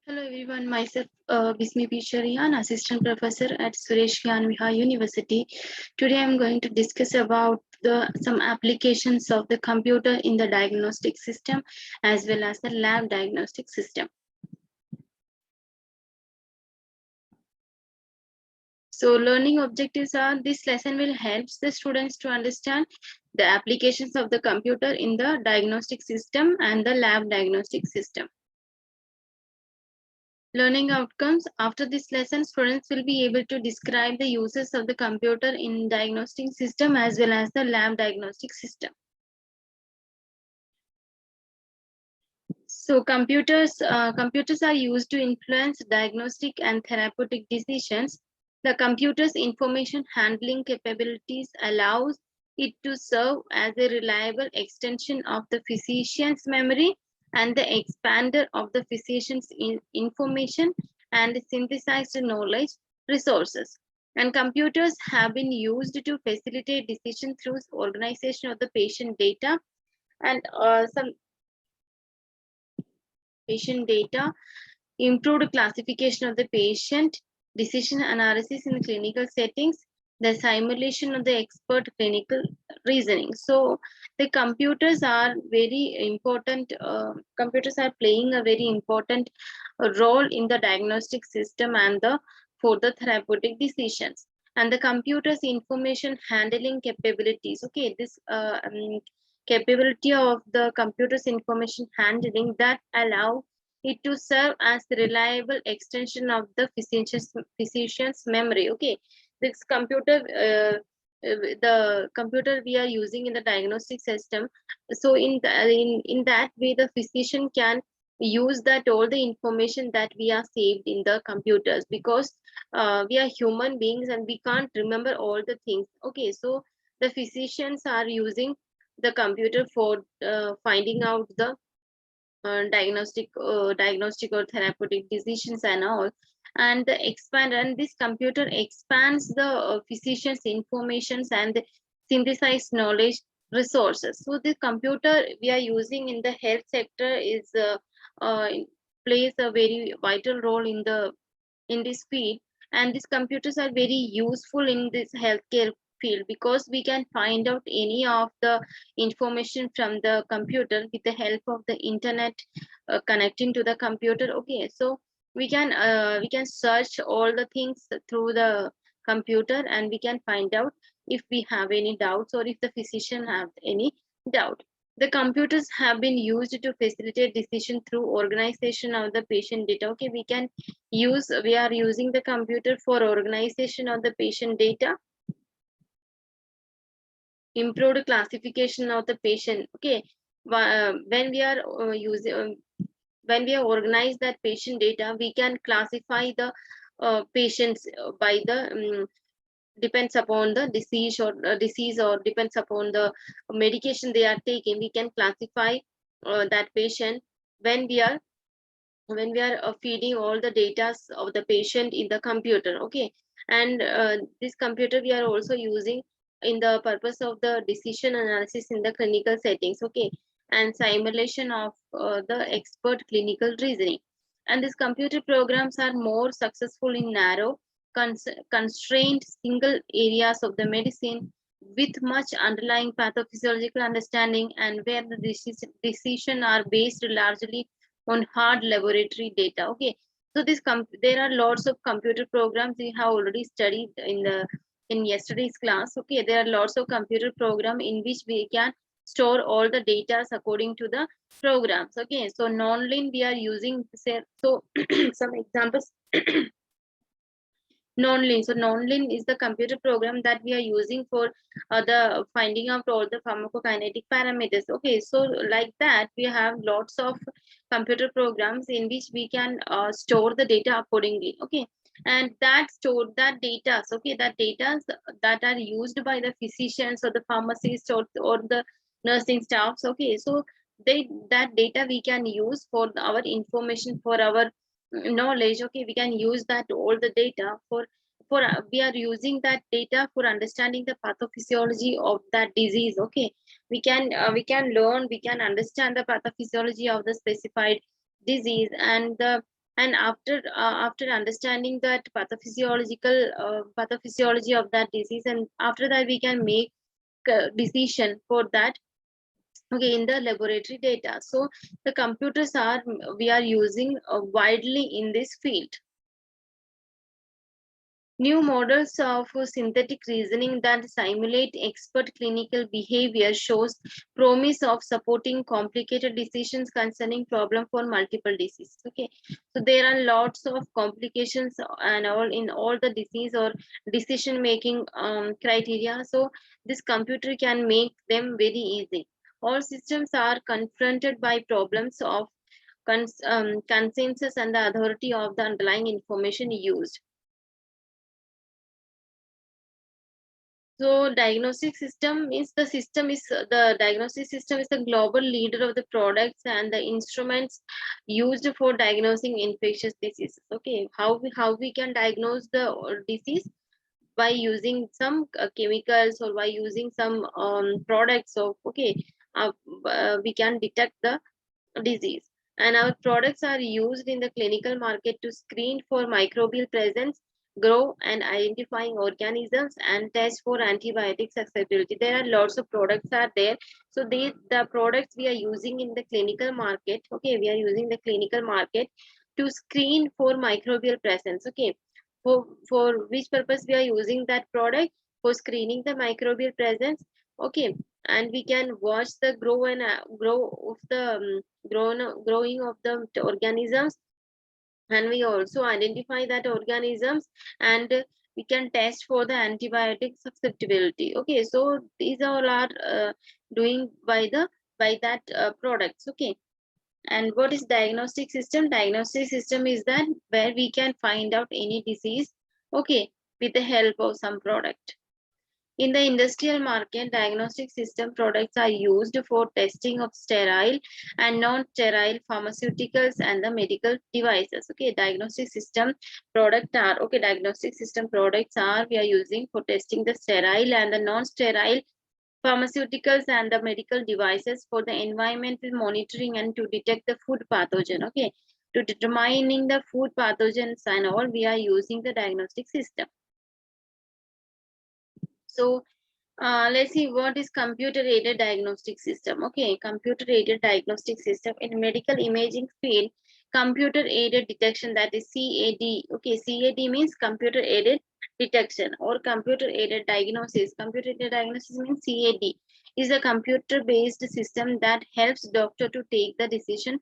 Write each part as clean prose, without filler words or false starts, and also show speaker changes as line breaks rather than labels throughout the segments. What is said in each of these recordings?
Hello everyone, myself Bismi P. Sharian, Assistant Professor at Suresh Gyan Vihar University. Today I am going to discuss about some applications of the computer in the diagnostic system as well as the lab diagnostic system. So learning objectives are this lesson will help the students to understand the applications of the computer in the diagnostic system and the lab diagnostic system. Learning outcomes. After this lesson, students will be able to describe the uses of the computer in diagnostic system as well as the lab diagnostic system. So computers are used to influence diagnostic and therapeutic decisions. The computer's information handling capabilities allows it to serve as a reliable extension of the physician's memory and the expander of the physician's information and synthesized knowledge resources. And computers have been used to facilitate decision through organization of the patient data and some patient data, improved classification of the patient, decision analysis in clinical settings, the simulation of the expert clinical reasoning. So the computers are very important. Computers are playing a very important role in the diagnostic system and the for the therapeutic decisions. And the computer's information handling capabilities. Okay, this capability of the computer's information handling that allow it to serve as the reliable extension of the physician's memory. Okay, this computer the computer we are using in the diagnostic system, so in that way the physician can use that all the information that we are saved in the computers, because we are human beings and we can't remember all the things. Okay, so the physicians are using the computer for finding out the diagnostic or therapeutic decisions and all. And the expand and this computer expands the physician's informations and the synthesized knowledge resources. So the computer we are using in the health sector is uh, plays a very vital role in this field. And these computers are very useful in this healthcare field because we can find out any of the information from the computer with the help of the internet connecting to the computer. Okay, so we can search all the things through the computer and we can find out if we have any doubts or if the physician have any doubt. The computers have been used to facilitate decision through organization of the patient data. Okay, we are using the computer for organization of the patient data, improved classification of the patient. Okay, when we are using when we organize that patient data, we can classify the patients by the depends upon the disease or depends upon the medication they are taking. We can classify that patient when we are feeding all the data of the patient in the computer. Okay, and this computer we are also using in the purpose of the decision analysis in the clinical settings. Okay, and simulation of the expert clinical reasoning. And these computer programs are more successful in narrow constrained single areas of the medicine with much underlying pathophysiological understanding, and where the decision are based largely on hard laboratory data. Okay, so there are lots of computer programs we have already studied in yesterday's class. Okay, there are lots of computer program in which we can store all the data according to the programs. Okay, so nonlin we are using, say, so some examples. Nonlin. So Nonlin is the computer program that we are using for the finding out all the pharmacokinetic parameters. Okay, so like that, we have lots of computer programs in which we can store the data accordingly. Okay, and that stored that data. So, okay, that data that are used by the physicians or the pharmacists or the nursing staffs. Okay, so that data we can use for our information, for our knowledge. Okay, we can use that all the data for we are using that data for understanding the pathophysiology of that disease. Okay, we can learn, we can understand the pathophysiology of the specified disease, and the And after understanding that pathophysiology of that disease, and after that we can make decision for that, okay, in the laboratory data. So the computers are we are using widely in this field. New models of synthetic reasoning that simulate expert clinical behavior shows promise of supporting complicated decisions concerning problem for multiple diseases. Okay, so there are lots of complications and all in all the disease or decision making criteria. So this computer can make them very easy. All systems are confronted by problems of consensus and the authority of the underlying information used. So diagnostic system is the diagnostic system is the global leader of the products and the instruments used for diagnosing infectious diseases. Okay, how we can diagnose the disease by using some chemicals or by using some products. So okay, uh, we can detect the disease. And our products are used in the clinical market to screen for microbial presence, grow and identifying organisms, and test for antibiotic susceptibility. There are lots of products are there. So the products we are using in the clinical market, okay, we are using the clinical market to screen for microbial presence. Okay, for which purpose we are using that product? For screening the microbial presence. Okay, and we can watch the grow of the growing of the organisms, and we also identify that organisms, and we can test for the antibiotic susceptibility. Okay, so these all are doing by that products. Okay, and what is diagnostic system? Diagnostic system is that where we can find out any disease, okay, with the help of some product. In the industrial market, diagnostic system products are used for testing of sterile and non-sterile pharmaceuticals and the medical devices. Okay, diagnostic system diagnostic system products are we are using for testing the sterile and the non-sterile pharmaceuticals and the medical devices for the environmental monitoring and to detect the food pathogen. Okay, to determining the food pathogens and all, we are using the diagnostic system. So let's see what is computer aided diagnostic system. Okay, computer aided diagnostic system in medical imaging field, computer aided detection, that is CAD. Okay, CAD means computer aided detection or computer aided diagnosis. Computer aided diagnosis means CAD is a computer based system that helps doctor to take the decision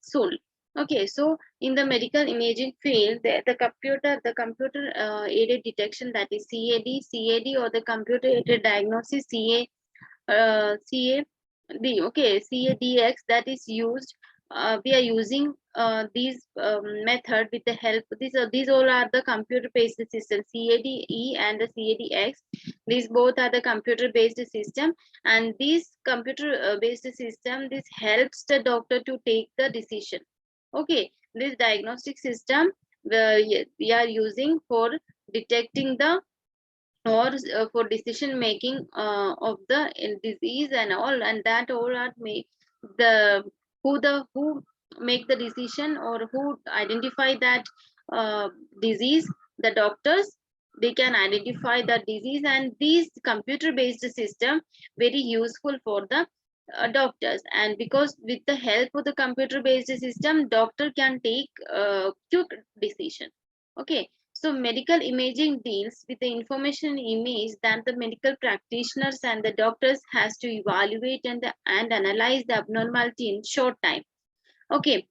soon. Okay, so in the medical imaging field, the computer aided detection, that is CAD, or the computer aided diagnosis, CAD, okay, CADX, that is used. We are using these method with the help. These all are the computer based system, CADE and the CADX. These both are the computer based system, and this computer based system, this helps the doctor to take the decision. Okay, this diagnostic system we are using for detecting the or for decision making of the disease and all, and that all are make the who make the decision or who identify that disease. The doctors, they can identify the disease, and these computer based system very useful for the doctors. And because with the help of the computer based system, doctor can take quick decision. Okay, so medical imaging deals with the information image that the medical practitioners and the doctors has to evaluate and analyze the abnormality in short time. Okay,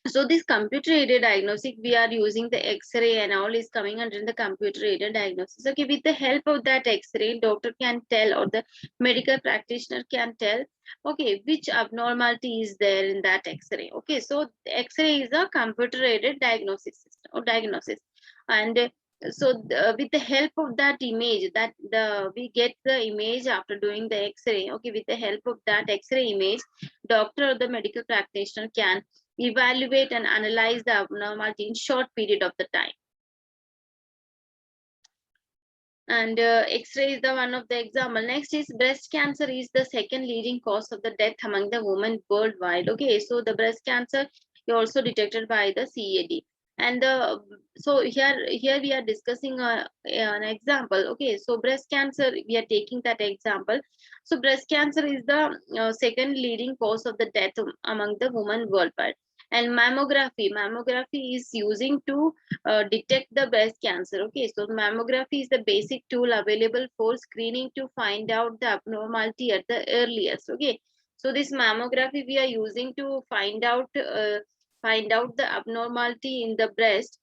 so this computer aided diagnostic, we are using the x-ray and all is coming under the computer aided diagnosis. Okay, with the help of that x-ray, doctor can tell or the medical practitioner can tell, okay, which abnormality is there in that x-ray. Okay, so x-ray is a computer aided diagnosis system or diagnosis. And with the help of that image, that we get the image after doing the x-ray. Okay, with the help of that x-ray image, doctor or the medical practitioner can evaluate and analyze the abnormality in short period of the time. And x-ray is the one of the example. Next is breast cancer is the second leading cause of the death among the women worldwide. Okay, so the breast cancer also detected by the CAD. And so here we are discussing an example. Okay, so breast cancer, we are taking that example. So breast cancer is the second leading cause of the death among the women worldwide. And mammography is using to detect the breast cancer. Okay, so mammography is the basic tool available for screening to find out the abnormality at the earliest. Okay, so this mammography we are using to find out the abnormality in the breast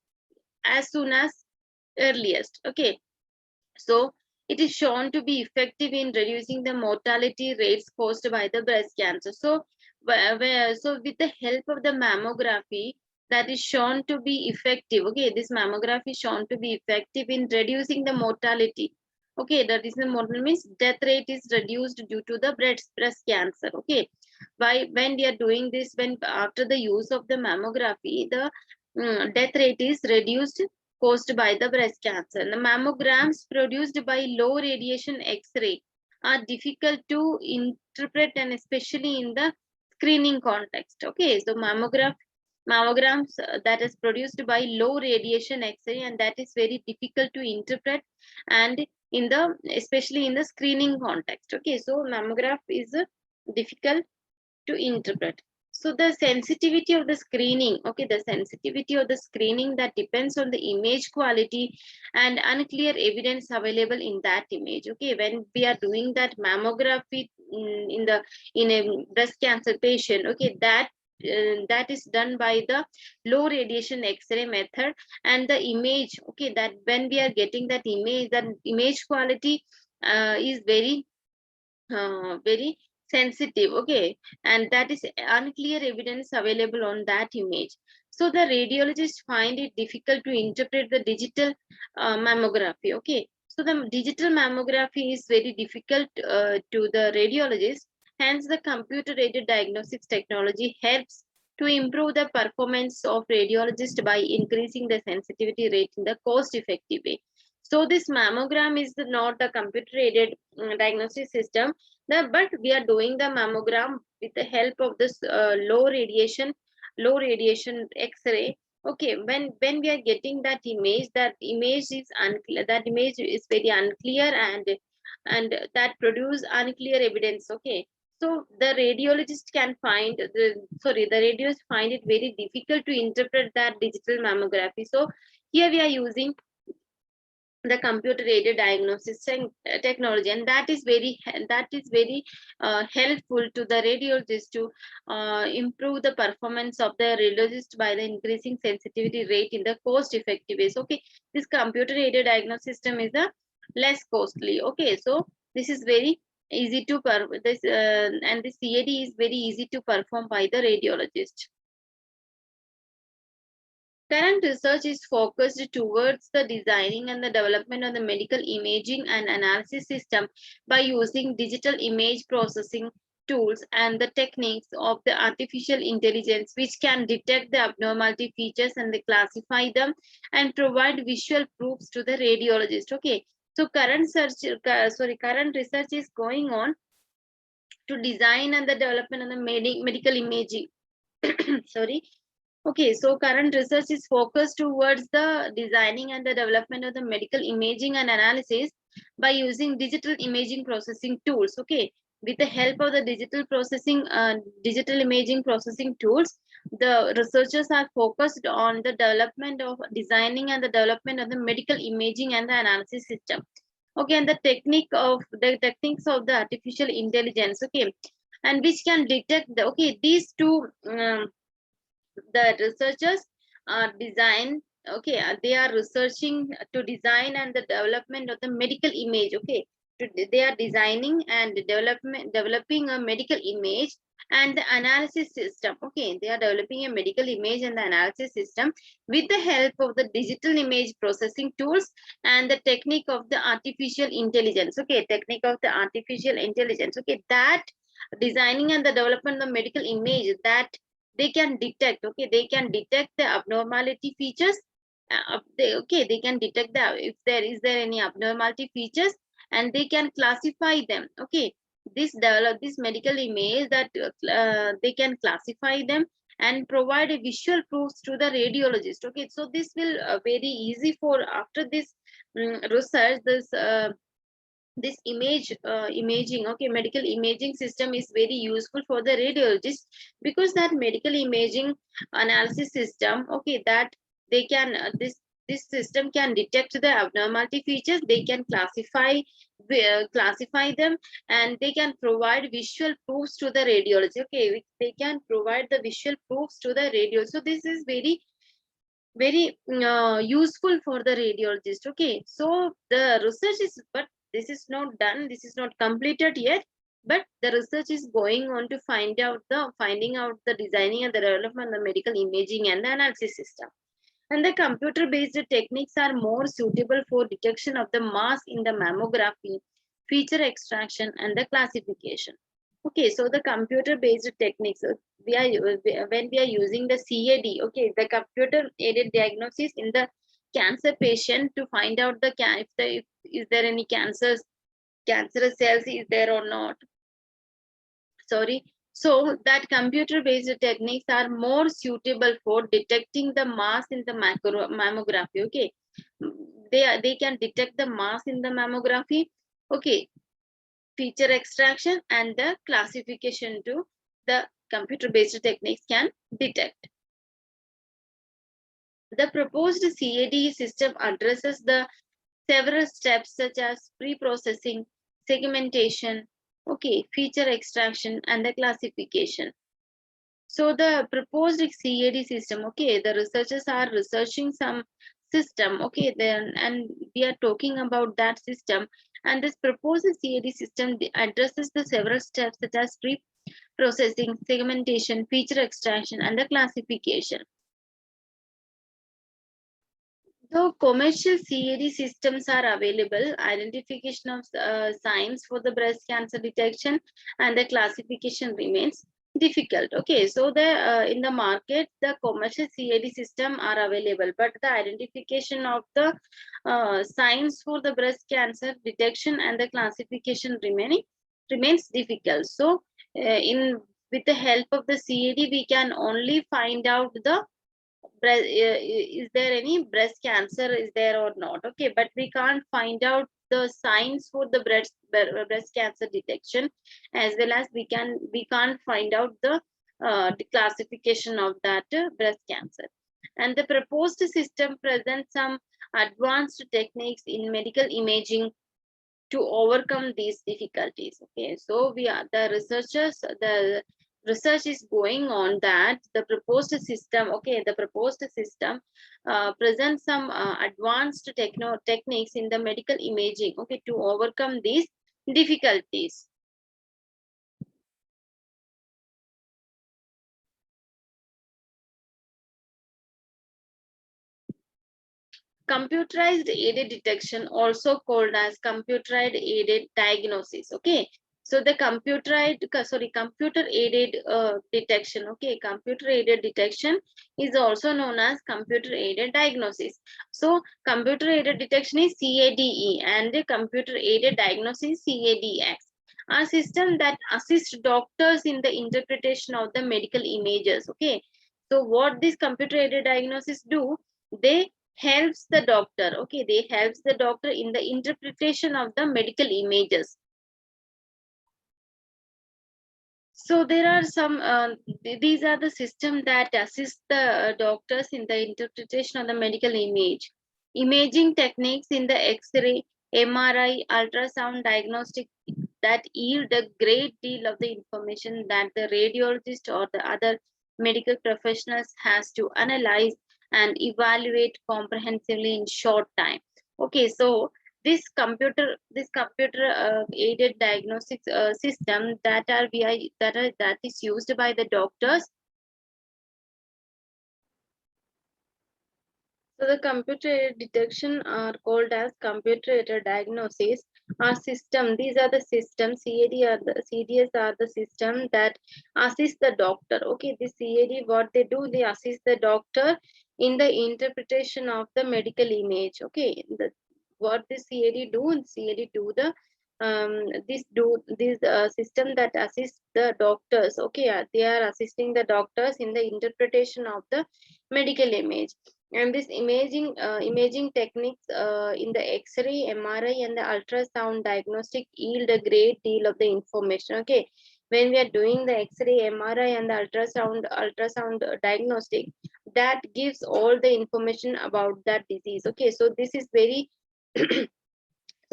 as soon as earliest. Okay, so it is shown to be effective in reducing the mortality rates caused by the breast cancer. So so with the help of the mammography, that is shown to be effective. Okay, this mammography is shown to be effective in reducing the mortality. Okay, that is the mortality means death rate is reduced due to the breast cancer. Okay, when we are doing this, when after the use of the mammography, the death rate is reduced caused by the breast cancer. The mammograms produced by low radiation X-ray are difficult to interpret, and especially in the screening context. Okay, so mammograms that is produced by low radiation X-ray, and that is very difficult to interpret, and in the especially in the screening context. Okay, so mammograph is difficult to interpret. So the sensitivity of the screening, okay, the sensitivity of the screening that depends on the image quality and unclear evidence available in that image. Okay, when we are doing that mammography in a breast cancer patient, okay, that is done by the low radiation X-ray method, and the image, okay, that when we are getting that image quality is very sensitive. Okay, and that is unclear evidence available on that image. So the radiologists find it difficult to interpret the digital mammography. Okay, so the digital mammography is very difficult to the radiologist. Hence the computer aided diagnostics technology helps to improve the performance of radiologists by increasing the sensitivity rate in the cost effective way. So this mammogram is not a computer aided diagnostic system, but we are doing the mammogram with the help of this low radiation X-ray. Okay, when we are getting that image is unclear. That image is very unclear, and that produce unclear evidence. Okay, so the radiologist can find the radiologist find it very difficult to interpret that digital mammography. So here we are using the computer aided diagnosis technology, and that is very helpful to the radiologist to improve the performance of the radiologist by the increasing sensitivity rate in the cost effective ways. Okay, this computer aided diagnosis system is a less costly. Okay, so this is very easy to this and the CAD is very easy to perform by the radiologist. Current research is focused towards the designing and the development of the medical imaging and analysis system by using digital image processing tools and the techniques of the artificial intelligence, which can detect the abnormality features and they classify them and provide visual proofs to the radiologist. Okay, so current research is going on to design and the development of the medical imaging. Sorry. Okay, so current research is focused towards the designing and the development of the medical imaging and analysis by using digital imaging processing tools. Okay, with the help of the digital imaging processing tools, the researchers are focused on the development of designing and the development of the medical imaging and the analysis system. Okay, and the techniques of the artificial intelligence. Okay, and which can detect the these two. The researchers are they are researching to design and the development of the medical image. Okay, they are designing and developing a medical image and the analysis system. Okay, they are developing a medical image and the analysis system with the help of the digital image processing tools and the technique of the artificial intelligence. Okay, technique of the artificial intelligence. Okay, that designing and the development of medical image, that they can detect. Okay, they can detect the abnormality features. They can detect if there is any abnormality features, and they can classify them. Okay, this medical image that they can classify them, and provide a visual proofs to the radiologist. Okay, so this will very easy for after this research, this imaging, okay, medical imaging system is very useful for the radiologist, because that medical imaging analysis system, okay, that they can this system can detect the abnormality features, they can classify them, and they can provide visual proofs to the radiologist. Okay, they can provide the visual proofs to the radio. So this is very useful for the radiologist. Okay, so the research is, but this is not done, this is not completed yet, but the research is going on to finding out the designing and the development of the medical imaging and the analysis system. And the computer based techniques are more suitable for detection of the mass in the mammography, feature extraction, and the classification. Okay, so the computer based techniques, when we are using the CAD, okay, the computer aided diagnosis in the cancer patient to find out the if is there any cancerous cells is there or not. Sorry. So that computer based techniques are more suitable for detecting the mass in the mammography. Okay, they can detect the mass in the mammography. Okay, feature extraction and the classification to the computer based techniques can detect. The proposed CAD system addresses the several steps such as pre-processing, segmentation, okay, feature extraction, and the classification. So the proposed CAD system, okay, the researchers are researching some system, okay, then, and we are talking about that system. And this proposed CAD system addresses the several steps such as pre-processing, segmentation, feature extraction, and the classification. Though commercial CAD systems are available, identification of signs for the breast cancer detection and the classification remains difficult. Okay, so the in the market, the commercial CAD system are available, but the identification of the signs for the breast cancer detection and the classification remains difficult. So, in with the help of the CAD, we can only find out the is there any breast cancer is there or not. Okay, but we can't find out the signs for the breast cancer detection, as well as we can't find out the classification of that breast cancer. And the proposed system presents some advanced techniques in medical imaging to overcome these difficulties. Okay, so the research is going on that the proposed system, okay, the proposed system presents some advanced techniques in the medical imaging, okay, to overcome these difficulties. Computerized aided detection, also called as computerized aided diagnosis. Okay, so the computer aided detection, okay, computer aided detection is also known as computer aided diagnosis. So computer aided detection is CADE and the computer aided diagnosis CADX, are system that assist doctors in the interpretation of the medical images. Okay, so what this computer aided diagnosis do, they helps the doctor, okay, they helps the doctor in the interpretation of the medical images. So there are some these are the system that assist the doctors in the interpretation of the medical imaging techniques in the X-ray, MRI, ultrasound diagnostic that yield a great deal of the information that the radiologist or the other medical professionals has to analyze and evaluate comprehensively in short time. Okay, so this computer aided diagnostics system that is used by the doctors. So the computer aided detection are called as computer aided diagnosis are system. These are the systems. CDS are the system that assist the doctor. Okay, the CAD, what they do, they assist the doctor in the interpretation of the medical image. Okay, what the CAD do, CAD do the this system that assists the doctors. Okay, they are assisting the doctors in the interpretation of the medical image. And this imaging techniques in the X-ray, MRI, and the ultrasound diagnostic yield a great deal of the information. Okay, when we are doing the X-ray, MRI, and the ultrasound diagnostic, that gives all the information about that disease. Okay, so this is very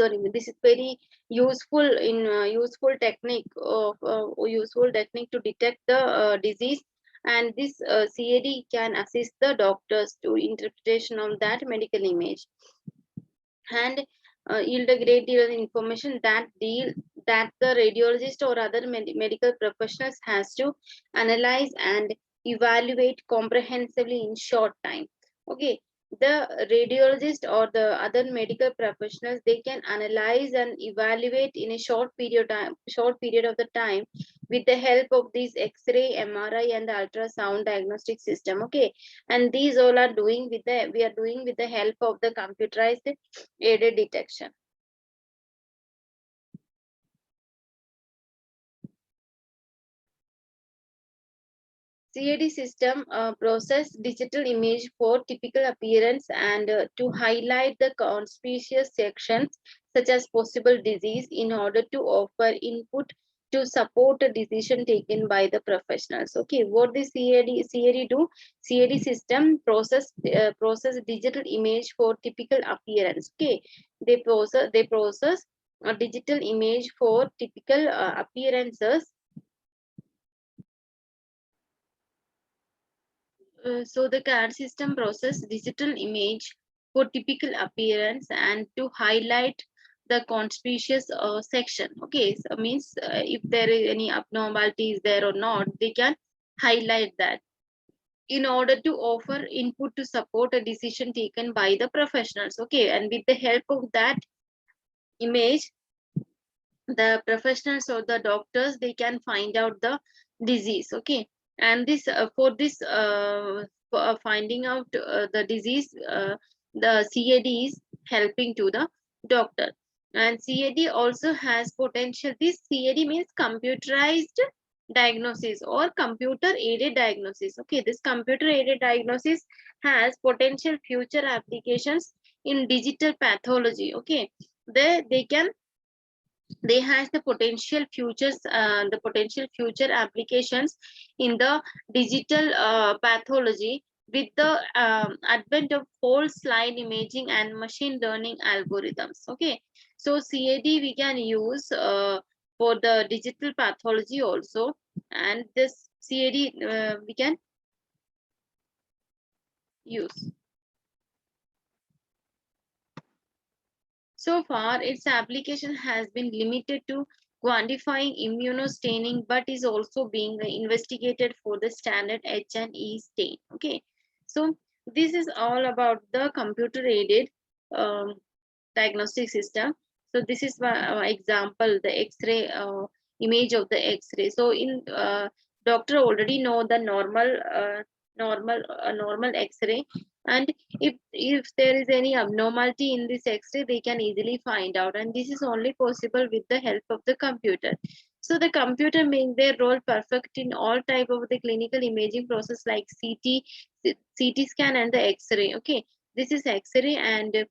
sorry, this is very useful in useful technique to detect the disease. And this CAD can assist the doctors to interpretation of that medical image, and yield a great deal of information that the radiologist or other medical professionals has to analyze and evaluate comprehensively in short time. Okay, the radiologist or the other medical professionals, they can analyze and evaluate in a short period of the time with the help of these X-ray, MRI, and the ultrasound diagnostic system. Okay, and these all are doing with the we are doing with the help of the computerized aided detection. CAD system process digital image for typical appearance and to highlight the conspicuous sections such as possible disease in order to offer input to support a decision taken by the professionals. Okay, what the CAD do? CAD system process digital image for typical appearance. Okay, they process a digital image for typical appearances. So the CAD system process digital image for typical appearance and to highlight the conspicuous section. Okay, so means if there is any abnormalities there or not, they can highlight that in order to offer input to support a decision taken by the professionals. Okay, and with the help of that image, the professionals or the doctors, they can find out the disease. Okay, and this for this for finding out the disease, the CAD is helping to the doctor. And CAD also has potential. This CAD means computerized diagnosis or computer aided diagnosis. Okay, this computer aided diagnosis has potential future applications in digital pathology. Okay, they can, they has the potential future applications in the digital pathology with the advent of whole slide imaging and machine learning algorithms. Okay, so CAD we can use for the digital pathology also, and this CAD we can use. So far, its application has been limited to quantifying immunostaining, but is also being investigated for the standard H&E stain. Okay, so this is all about the computer-aided diagnostic system. So this is my example, the X-ray image of the X-ray. So in doctor already know the normal X-ray, and if there is any abnormality in this X-ray, they can easily find out, and this is only possible with the help of the computer. So the computer make their role perfect in all type of the clinical imaging process like CT scan and the X-ray. Okay, this is X-ray and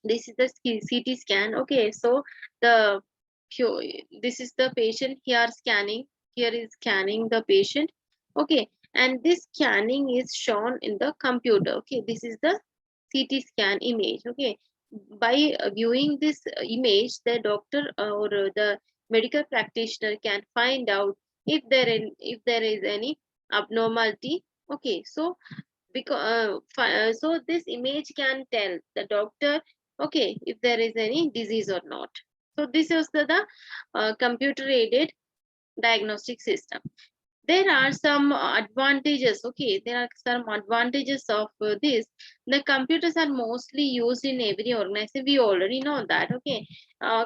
this is the CT scan. Okay, so the this is the patient here scanning. Here is scanning the patient. Okay, and this scanning is shown in the computer. Okay, this is the CT scan image. Okay, by viewing this image, the doctor or the medical practitioner can find out if there is any abnormality. Okay, so because so this image can tell the doctor, okay, if there is any disease or not. So this is the computer aided diagnostic system. There are some advantages. Okay, there are some advantages of this. The computers are mostly used in every organization. We already know that. Okay,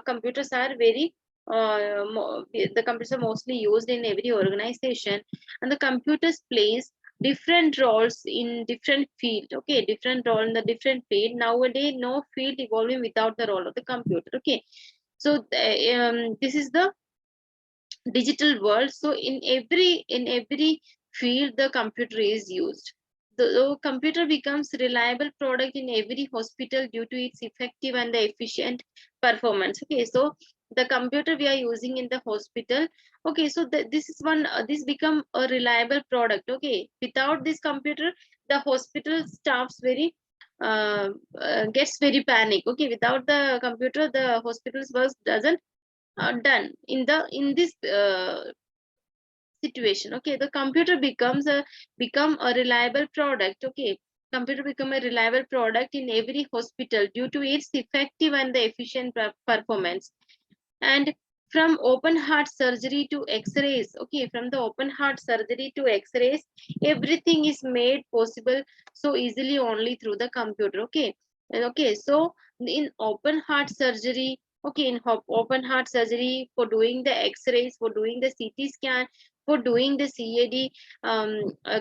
computers are very the computers are mostly used in every organization, and the computers plays different roles in different field. Okay, different role in the different field. Nowadays no field evolving without the role of the computer. Okay, So this is the digital world. So in every field the computer is used. The computer becomes reliable product in every hospital due to its effective and the efficient performance. Okay, so the computer we are using in the hospital. Okay, so this is one this become a reliable product. Okay, without this computer the hospital staffs very gets very panic. Okay, without the computer the hospital's work doesn't done in this situation. Okay, the computer become a reliable product. Okay, computer become a reliable product in every hospital due to its effective and the efficient performance. And from open heart surgery to x-rays, okay, from the open heart surgery to x-rays, everything is made possible so easily only through the computer. Okay, and okay, so in open heart surgery, okay, in open heart surgery, for doing the x-rays, for doing the CT scan, for doing the CAD,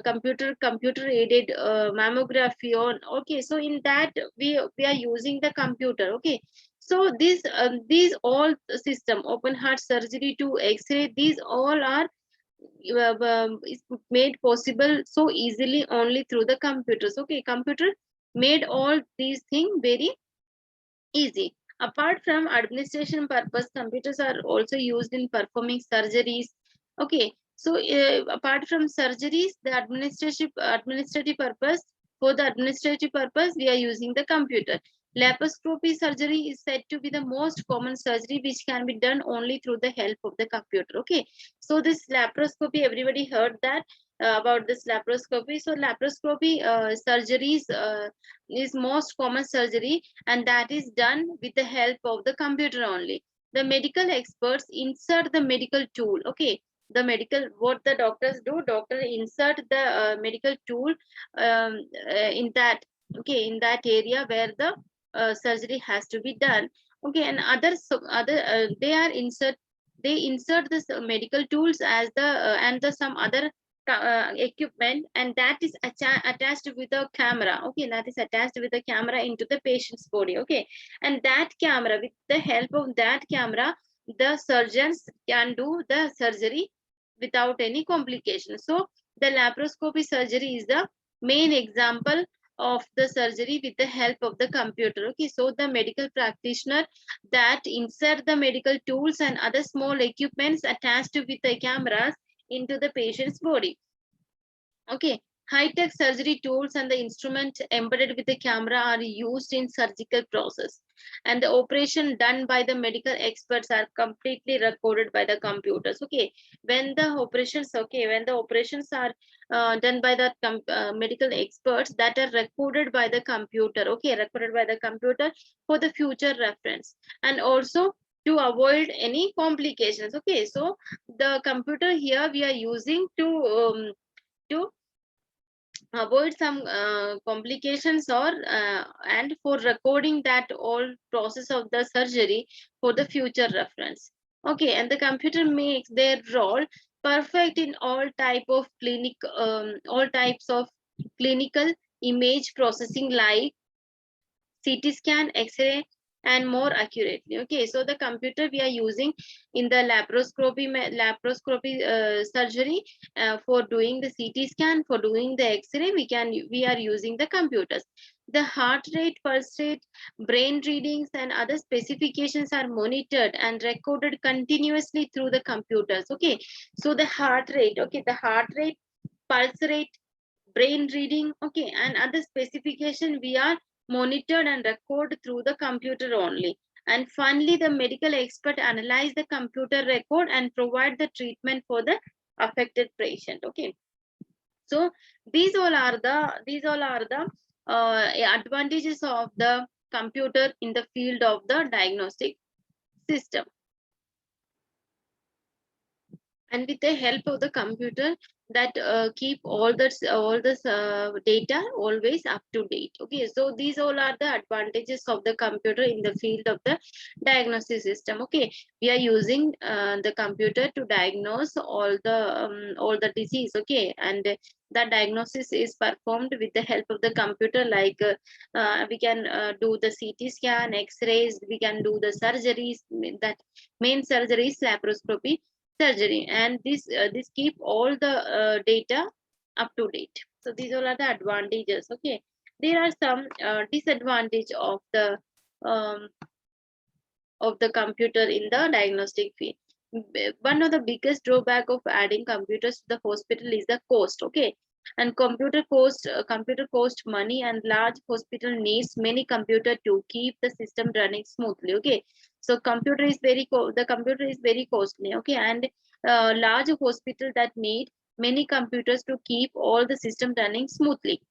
computer aided mammography on. Okay, so in that we are using the computer. Okay, so these all system, open heart surgery to x-ray, these all are is made possible so easily only through the computers. Okay, computer made all these things very easy. Apart from administration purpose, computers are also used in performing surgeries. Okay, so apart from surgeries, the administrative purpose, for the administrative purpose, we are using the computer. Laparoscopy surgery is said to be the most common surgery which can be done only through the help of the computer. Okay, so this laparoscopy, everybody heard that about this laparoscopy. So laparoscopy surgeries is most common surgery, and that is done with the help of the computer only. The medical experts insert the medical tool. Okay, the medical, what the doctors do, doctor insert the medical tool in that, okay, in that area where the surgery has to be done. Okay, and other they insert this medical tools as the and the some other equipment, and that is attached with a camera. Okay, that is attached with a camera into the patient's body. Okay, and that camera, with the help of that camera, the surgeons can do the surgery without any complication. So the laparoscopy surgery is the main example of the surgery with the help of the computer. Okay, so the medical practitioner that insert the medical tools and other small equipments attached with the cameras into the patient's body. Okay, high-tech surgery tools and the instrument embedded with the camera are used in surgical process, and the operation done by the medical experts are completely recorded by the computers. Okay, when the operations, okay, when the operations are done by the medical experts, that are recorded by the computer. Okay, recorded by the computer for the future reference, and also to avoid any complications. Okay, so the computer here we are using to avoid some complications, or and for recording that all process of the surgery for the future reference. Okay, and the computer makes their role perfect in all types of clinical image processing like CT scan, X-ray, and more accurately. Okay, so the computer we are using in the laparoscopy surgery, for doing the CT scan, for doing the X-ray, we are using the computers. The heart rate, pulse rate, brain readings, and other specifications are monitored and recorded continuously through the computers. Okay, so the heart rate, okay, the heart rate, pulse rate, brain reading, okay, and other specification we are monitored and record through the computer only. And finally, the medical expert analyze the computer record and provide the treatment for the affected patient. Okay, so these all are the advantages of the computer in the field of the diagnostic system. And with the help of the computer, that keep all this data always up to date. Okay, so these all are the advantages of the computer in the field of the diagnosis system. Okay, we are using the computer to diagnose all the disease. Okay, and that diagnosis is performed with the help of the computer, like we can do the CT scan, x-rays, we can do the surgeries, that main surgeries, laparoscopy surgery, and this keep all the data up to date. So these all are the advantages. Okay, there are some disadvantage um, of the computer in the diagnostic field. One of the biggest drawback of adding computers to the hospital is the cost. Okay, and computer cost money, and large hospital needs many computer to keep the system running smoothly. Okay, so the computer is very costly. Okay, and large hospital that need many computers to keep all the system running smoothly,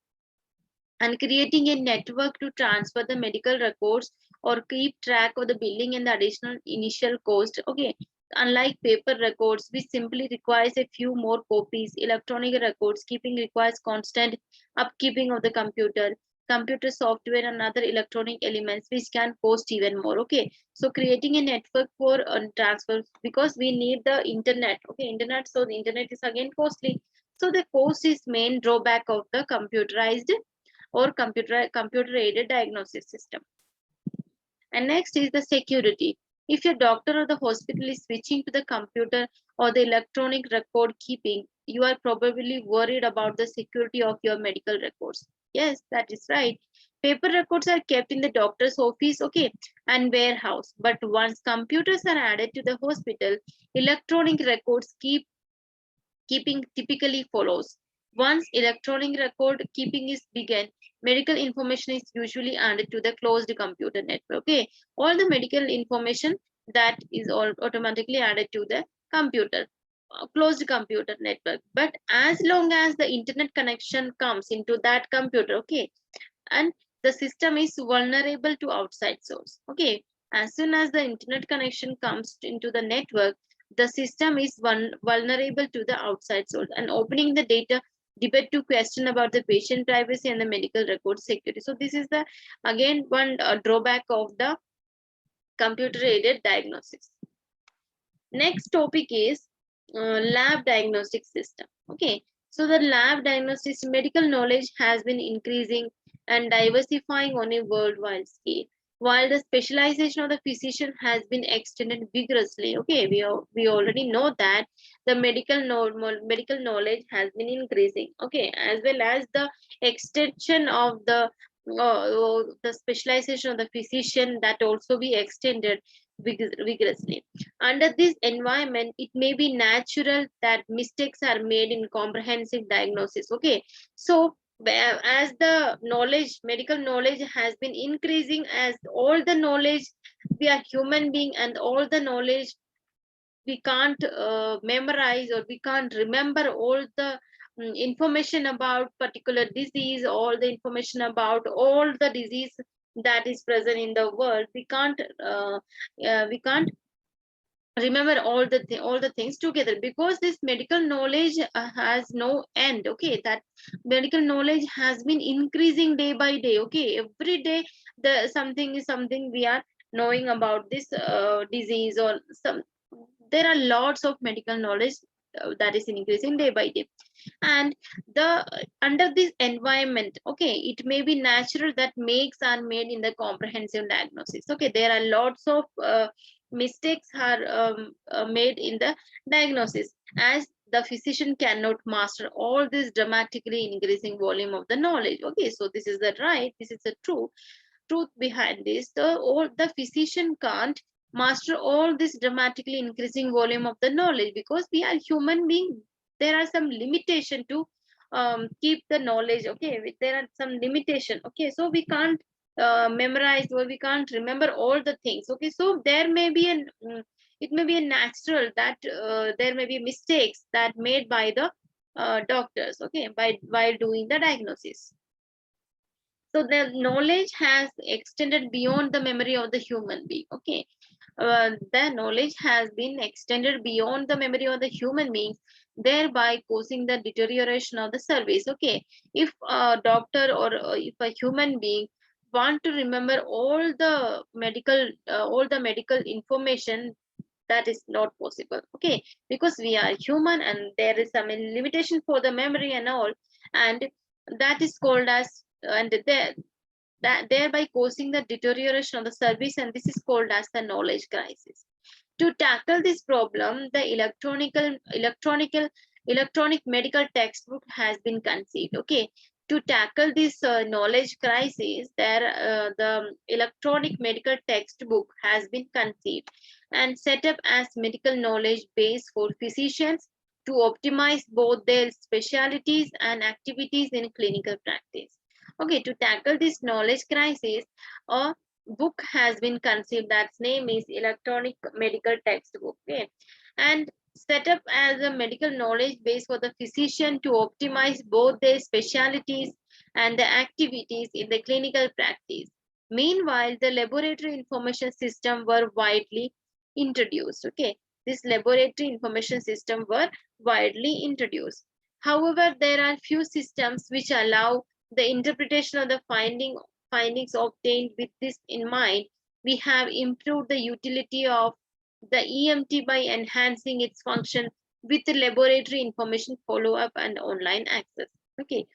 and creating a network to transfer the medical records or keep track of the billing and the additional initial cost. Okay, unlike paper records which simply requires a few more copies, electronic records keeping requires constant upkeeping of the computer software and other electronic elements which can cost even more. Okay, so creating a network for transfer, because we need the internet. Okay, internet, so the internet is again costly, so the cost is main drawback of the computerized or computer aided diagnosis system. And next is the security. If your doctor or the hospital is switching to the computer or the electronic record keeping, you are probably worried about the security of your medical records. Yes, that is right. Paper records are kept in the doctor's office, okay, and warehouse. But once computers are added to the hospital, electronic records keeping typically follows. Once electronic record keeping is begun, medical information is usually added to the closed computer network. Okay, all the medical information that is all automatically added to the computer, closed computer network. But as long as the internet connection comes into that computer, okay, and the system is vulnerable to outside source. Okay, as soon as the internet connection comes into the network, the system is vulnerable to the outside source and opening the data debate to question about the patient privacy and the medical record security. So this is the again one drawback of the computer aided diagnosis. Next topic is lab diagnostic system. Okay, so the lab diagnostics medical knowledge has been increasing and diversifying on a worldwide scale, while the specialization of the physician has been extended vigorously. Okay, we already know that the medical knowledge has been increasing. Okay, as well as the extension of the specialization of the physician, that also be extended vigorously. Under this environment, it may be natural that mistakes are made in comprehensive diagnosis. Okay, so as the knowledge, medical knowledge has been increasing, as all the knowledge, we are human being, and all the knowledge we can't memorize, or we can't remember all the information about particular disease, all the information about all the disease that is present in the world. We can't remember all the things together, because this medical knowledge has no end. Okay, that medical knowledge has been increasing day by day. Okay, every day the something is something we are knowing about this disease, or some, there are lots of medical knowledge that is increasing day by day. And the under this environment, okay, it may be natural that makes are made in the comprehensive diagnosis. Okay, there are lots of mistakes are made in the diagnosis, as the physician cannot master all this dramatically increasing volume of the knowledge. Okay, so this is the right, this is the truth behind this. The physician can't master all this dramatically increasing volume of the knowledge, because we are human beings. There are some limitation to keep the knowledge. Okay, there are some limitation. Okay, so we can't memorize, or we can't remember all the things. Okay, so there may be an it may be a natural that there may be mistakes that made by the doctors. Okay, by while doing the diagnosis. So the knowledge has extended beyond the memory of the human being. Okay, the knowledge has been extended beyond the memory of the human beings, thereby causing the deterioration of the service. Okay, if a doctor or if a human being want to remember all the medical information, that is not possible. Okay, because we are human and there is some limitation for the memory and all, and that is called as and there that thereby causing the deterioration of the service, and this is called as the knowledge crisis. To tackle this problem, the electronic medical textbook has been conceived. Okay, to tackle this knowledge crisis, the electronic medical textbook has been conceived and set up as medical knowledge base for physicians to optimize both their specialties and activities in clinical practice. Okay, to tackle this knowledge crisis, a book has been conceived that's name is electronic medical textbook. Okay, and set up as a medical knowledge base for the physician to optimize both their specialties and the activities in the clinical practice. Meanwhile, the laboratory information system were widely introduced. Okay, this laboratory information system were widely introduced. However, there are few systems which allow the interpretation of the findings obtained. With this in mind, we have improved the utility of the EMT by enhancing its function with laboratory information follow-up and online access. Okay,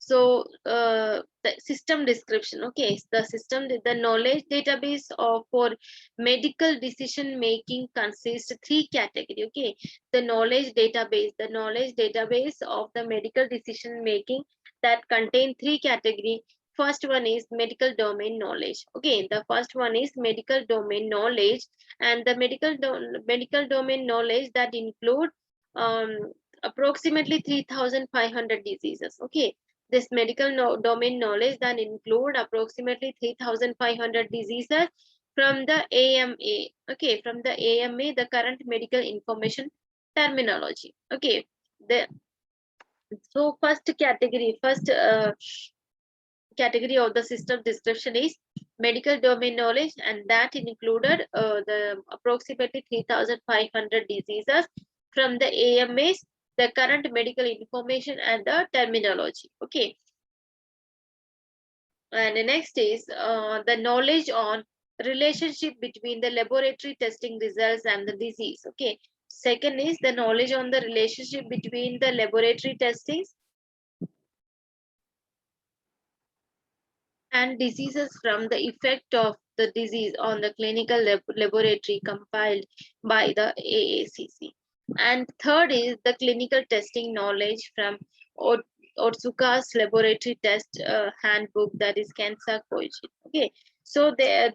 so the system description. Okay, the knowledge database for medical decision making consists three category. Okay, the knowledge database of the medical decision making that contain three category. First one is medical domain knowledge. Okay, the first one is medical domain knowledge, and the medical domain knowledge that include approximately 3,500 diseases. Okay, this domain knowledge that include approximately 3,500 diseases from the AMA. Okay, from the AMA, the current medical information terminology. Okay, so first category of the system description is medical domain knowledge, and that included the approximately 3,500 diseases from the AMAs, the current medical information and the terminology. Okay, and the next is the knowledge on relationship between the laboratory testing results and the disease. Okay, second is the knowledge on the relationship between the laboratory testings and diseases from the effect of the disease on the clinical laboratory compiled by the AACC. And third is the clinical testing knowledge from Otsuka's laboratory test handbook, that is Kensa Koichi. Okay, so the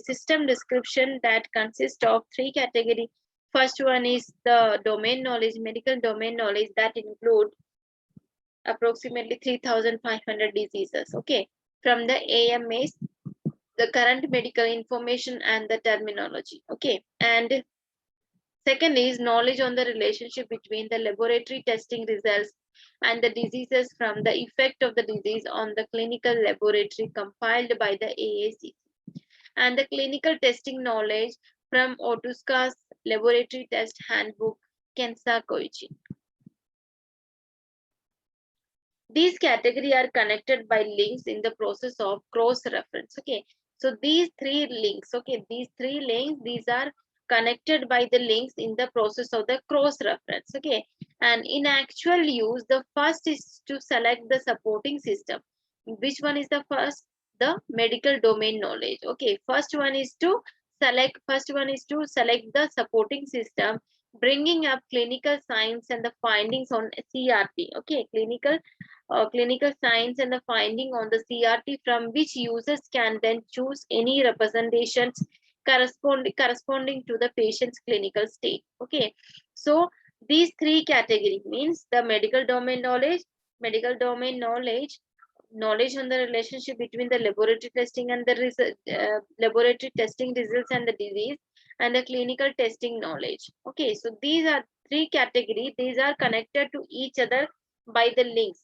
system description that consists of three categories. First one is the domain knowledge, medical domain knowledge that include approximately 3,500 diseases. Okay, from the AMAs, the current medical information and the terminology. Okay, and second is knowledge on the relationship between the laboratory testing results and the diseases from the effect of the disease on the clinical laboratory compiled by the AACC, and the clinical testing knowledge from Otsuka's laboratory test handbook, Kensa Koichi. These categories are connected by links in the process of cross-reference. Okay, so these three links, these are connected by the links in the process of the cross-reference. Okay, and in actual use, the first is to select the supporting system. Which one is the first? The medical domain knowledge. Okay, first one is to select the supporting system, bringing up clinical science and the findings on CRP. Okay, clinical science and the finding on the CRT, from which users can then choose any representations corresponding to the patient's clinical state. Okay, so these three categories means the medical domain knowledge on the relationship between the laboratory testing and the laboratory testing results and the disease, and the clinical testing knowledge. Okay, so these are three categories. These are connected to each other by the links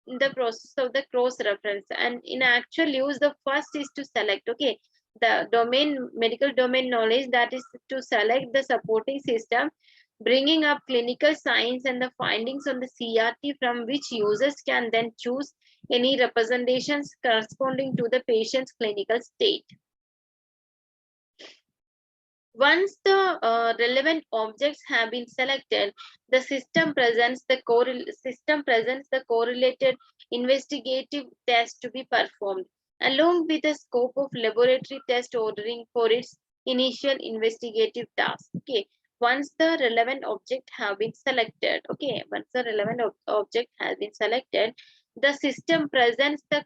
in the process of the cross reference, and in actual use, the first is to select. Okay, the medical domain knowledge, that is to select the supporting system, bringing up clinical science and the findings on the CRT from which users can then choose any representations corresponding to the patient's clinical state. Once the relevant objects have been selected, the system presents the correlated investigative test to be performed, along with the scope of laboratory test ordering for its initial investigative task. Okay, once the relevant object have been selected, okay, once the relevant object has been selected, the system presents the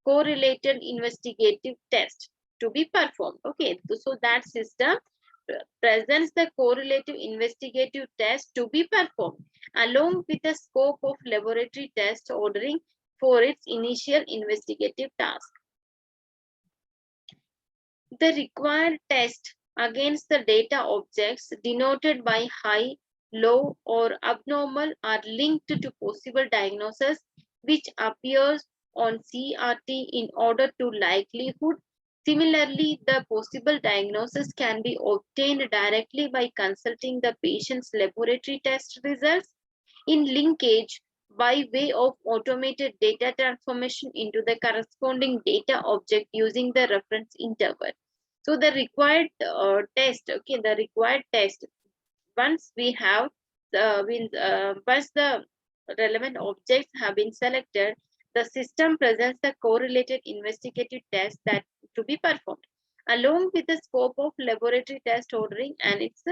correlated investigative test to be performed. Okay, so that system presents the correlative investigative test to be performed, along with the scope of laboratory test ordering for its initial investigative task. The required test against the data objects denoted by high, low, or abnormal are linked to possible diagnosis which appears on CRT in order to likelihood. Similarly, the possible diagnosis can be obtained directly by consulting the patient's laboratory test results in linkage by way of automated data transformation into the corresponding data object using the reference interval. So the required test, okay, the required test, once we have once the relevant objects have been selected, the system presents the correlated investigative test that to be performed, along with the scope of laboratory test ordering and its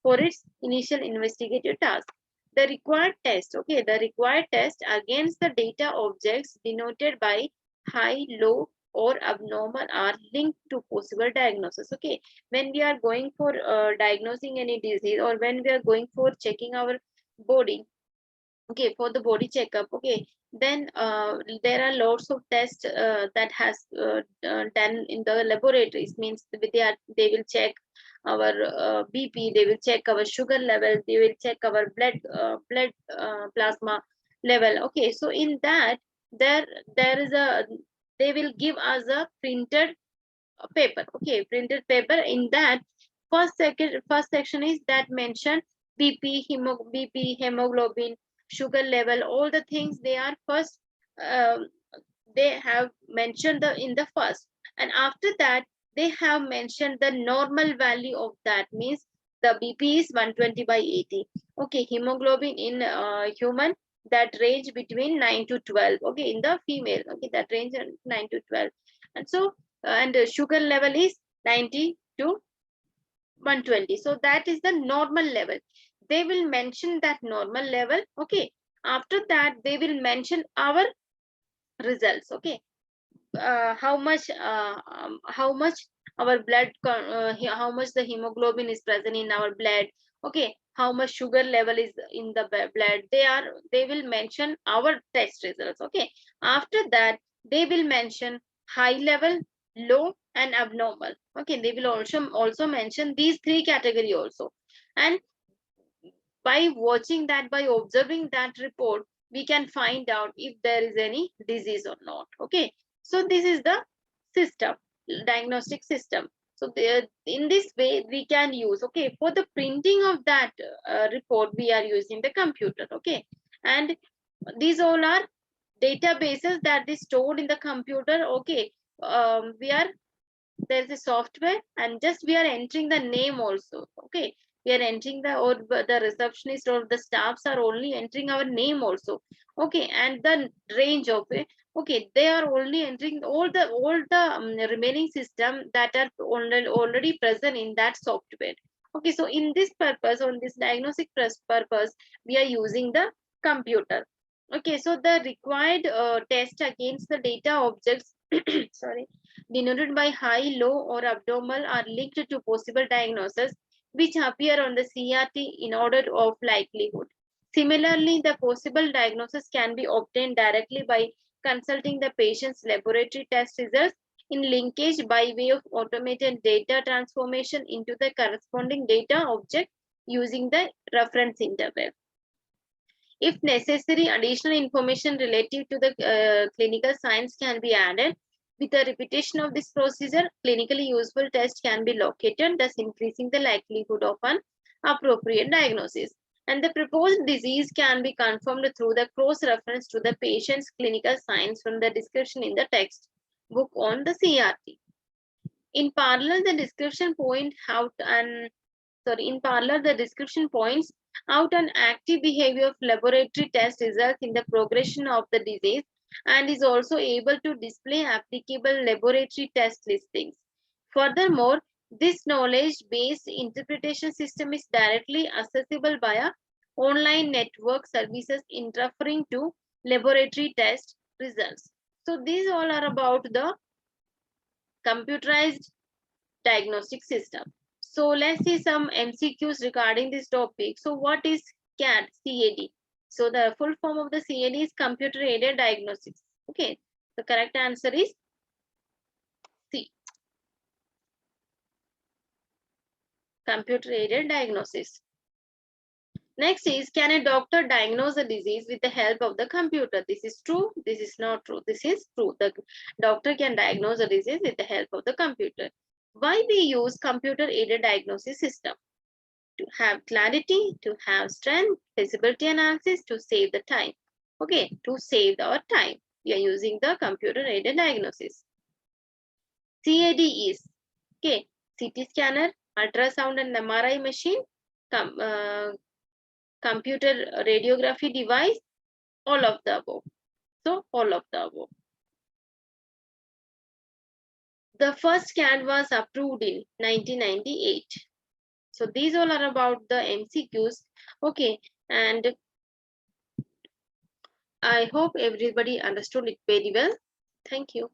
for its initial investigative task. The required test, okay, the required test against the data objects denoted by high, low, or abnormal are linked to possible diagnosis. Okay, when we are going for diagnosing any disease, or when we are going for checking our body, okay, for the body checkup, okay, then there are lots of tests that has done in the laboratories. Means they will check our BP, they will check our sugar level, they will check our blood plasma level. Okay, so in that there is a, they will give us a printed paper. Okay, printed paper. In that first section is that mention BP, hemoglobin, sugar level, all the things they are first, they have mentioned in the first, and after that they have mentioned the normal value of that. Means the BP is 120 by 80. Okay, hemoglobin in human, that range between 9 to 12. Okay, in the female, okay, that range 9 to 12. And so and sugar level is 90 to 120. So that is the normal level. They will mention that normal level. Okay, after that they will mention our results. Okay, how much our blood, how much the hemoglobin is present in our blood. Okay, how much sugar level is in the blood. They will mention our test results. Okay, after that they will mention high level, low, and abnormal. Okay, they will also mention these three category also. And by watching that, by observing that report, we can find out if there is any disease or not. Okay, so this is the system, diagnostic system. So there, in this way we can use, okay, for the printing of that report we are using the computer. Okay, and these all are databases that is stored in the computer. Okay, there's a software, and just we are entering the name also. Okay, we are entering the receptionist or the staffs are only entering our name also. Okay, and the range of it. Okay, they are only entering all the remaining system that are already present in that software. Okay, so in this purpose, on this diagnostic purpose, we are using the computer. Okay, so the required test against the data objects sorry, denoted by high, low, or abnormal are linked to possible diagnosis which appear on the CRT in order of likelihood. Similarly, the possible diagnosis can be obtained directly by consulting the patient's laboratory test results in linkage by way of automated data transformation into the corresponding data object using the reference interval. If necessary, additional information relative to the clinical science can be added. With the repetition of this procedure, clinically useful test can be located, thus increasing the likelihood of an appropriate diagnosis. And the proposed disease can be confirmed through the cross-reference to the patient's clinical signs from the description in the text book on the CRT. In parallel, the description points out an active behavior of laboratory test results in the progression of the disease and is also able to display applicable laboratory test listings. Furthermore, this knowledge-based interpretation system is directly accessible via online network services referring to laboratory test results. So these all are about the computerized diagnostic system. So let's see some MCQs regarding this topic. So what is CAD? CAD. So the full form of the CAD is computer aided diagnostics. Okay, the correct answer is C. Computer aided diagnosis. Next is, can a doctor diagnose a disease with the help of the computer? This is true. This is not true. This is true. The doctor can diagnose a disease with the help of the computer. Why we use computer aided diagnosis system? To have clarity, to have strength, feasibility analysis, to save the time. Okay, to save our time, we are using the computer aided diagnosis. CAD is, okay, CT scanner, ultrasound and MRI machine, computer radiography device, all of the above. So all of the above. The first CAD was approved in 1998. So these all are about the MCQs. Okay, and I hope everybody understood it very well. Thank you.